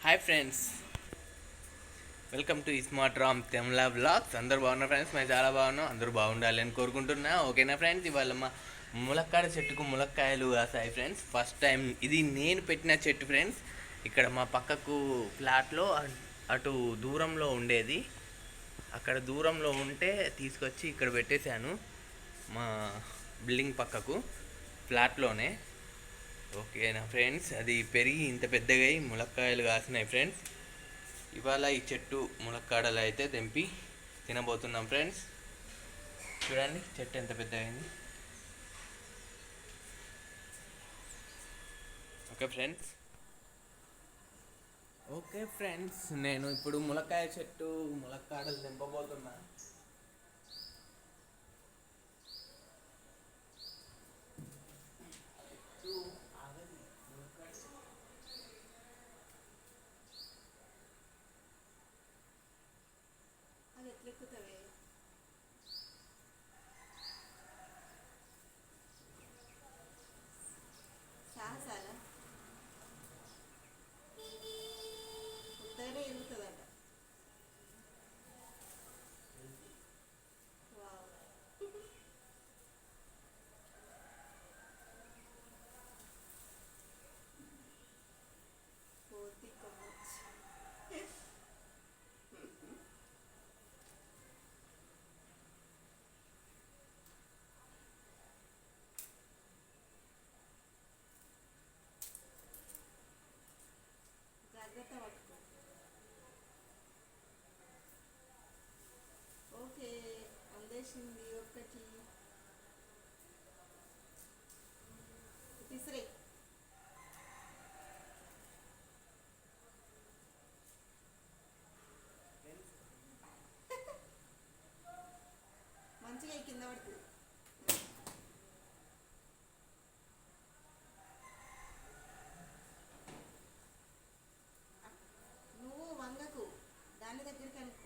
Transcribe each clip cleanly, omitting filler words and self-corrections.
Hi friends, welcome to smart Ram Temla blogs. అందరూ బాగున్నారు friends, మేము చాలా బాగున్నాం. అందరూ బాగుండాలి అని కోరుకుంటున్నా. ఓకేనా ఫ్రెండ్స్, ఇవాళ మా ములక్కాడ చెట్టుకు ములక్కాయలు కాసాయి ఫ్రెండ్స్. ఫస్ట్ టైం ఇది నేను పెట్టిన చెట్టు ఫ్రెండ్స్. ఇక్కడ మా పక్కకు ఫ్లాట్లో అటు దూరంలో ఉండేది. అక్కడ దూరంలో ఉంటే తీసుకొచ్చి ఇక్కడ పెట్టేశాను, మా బిల్డింగ్ పక్కకు ఫ్లాట్లోనే. ఓకేనా ఫ్రెండ్స్, అది పెరిగి ఇంత పెద్దగా అయి ములక్కాయలు కాసినాయి ఫ్రెండ్స్. ఇవాళ ఈ చెట్టు ములక్కాడలు అయితే తెంపి తినబోతున్నాం ఫ్రెండ్స్. చూడండి చెట్టు ఎంత పెద్దగా అయింది. ఓకే ఫ్రెండ్స్, నేను ఇప్పుడు ములక్కాయ చెట్టు ములక్కాడలు తెంపబోతున్నా. అది ఎట్లెక్కుతావే? సాహసాలా ఉత్తగానే ఎగుతుందట. వావ్. కోతి కొమ్మచ్చి జాగ్రత్త పట్టుకో. ఓకే, అందేసింది ఒక్కటి. తీసిరే. మంచిగా కింద పడుతుంది. నువ్వు వంగకు, దాని దగ్గరికి అనుకో.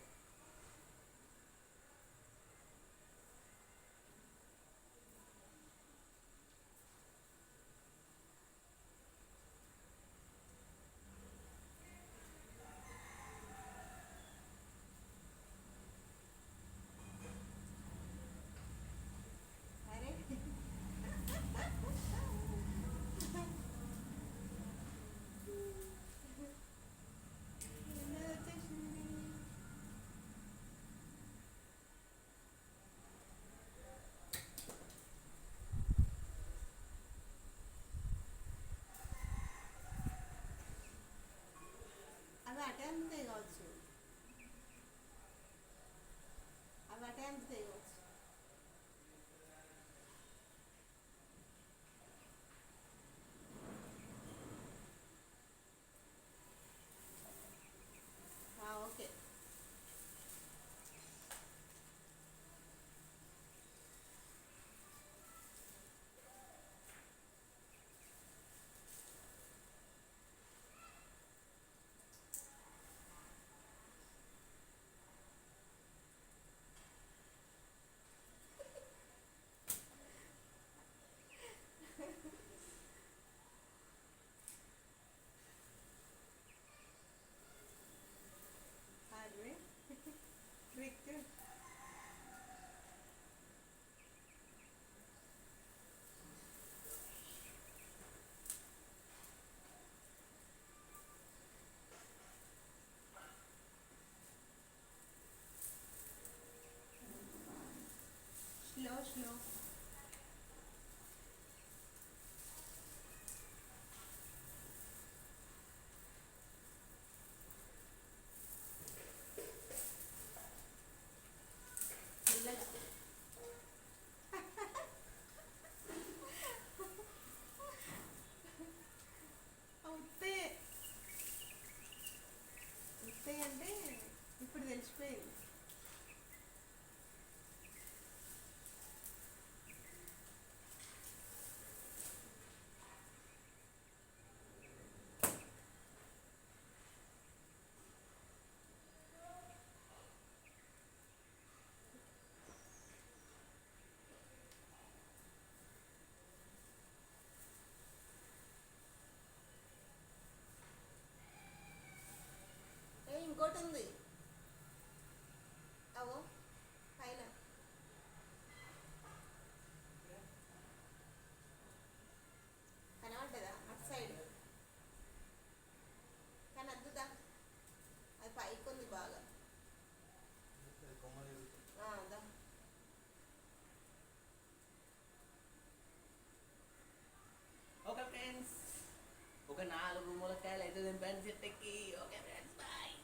ములక్కాయలు అయితే దింపాను చెట్టుకి. Okay friends bye.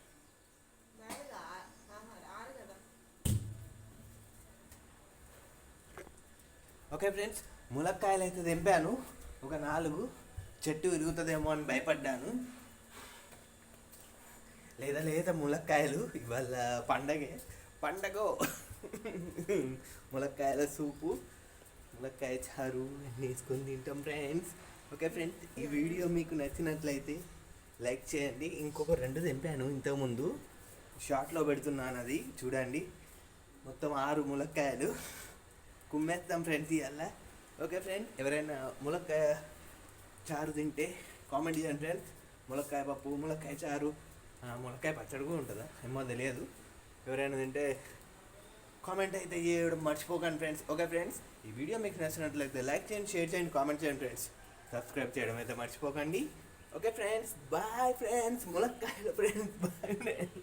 నాలుగా ఆరు కదా. ఓకే ఫ్రెండ్స్, ములక్కాయలు అయితే దింపాను ఒక 4. చెట్టు విరుగుతుందేమో అని భయపడ్డాను. లేదా ములక్కాయలు ఇవాళ పండగ ములక్కాయల సూపు, ములక్కాయ చారు అన్నీ వేసుకొని తింటాం ఫ్రెండ్స్. ఓకే ఫ్రెండ్స్, ఈ వీడియో మీకు నచ్చినట్లయితే లైక్ చేయండి. ఇంకొక 2 తెంపాను ఇంతకుముందు, షార్ట్లో పెడుతున్నాను, అది చూడండి. మొత్తం 6 ములక్కాయలు కుమ్మేస్తాం ఫ్రెండ్స్ ఇవాళ. ఓకే ఫ్రెండ్స్, ఎవరైనా ములక్కాయ చారు తింటే కామెంట్ చేయండి ఫ్రెండ్స్. ములక్కాయ పప్పు, ములక్కాయ చారు, ములక్కాయ పచ్చడి కూడా ఉంటుందా ఏమో తెలియదు. ఎవరైనా తింటే కామెంట్ అయితే చేయడం మర్చిపోకండి ఫ్రెండ్స్. ఓకే ఫ్రెండ్స్, ఈ వీడియో మీకు నచ్చినట్లయితే లైక్ చేయండి, షేర్ చేయండి, కామెంట్ చేయండి ఫ్రెండ్స్. సబ్స్క్రైబ్ చేయడం అయితే మర్చిపోకండి. Okay friends, bye friends. ములక్కాయల ఫ్రెండ్స్, బాయ్ ఫ్రెండ్స్.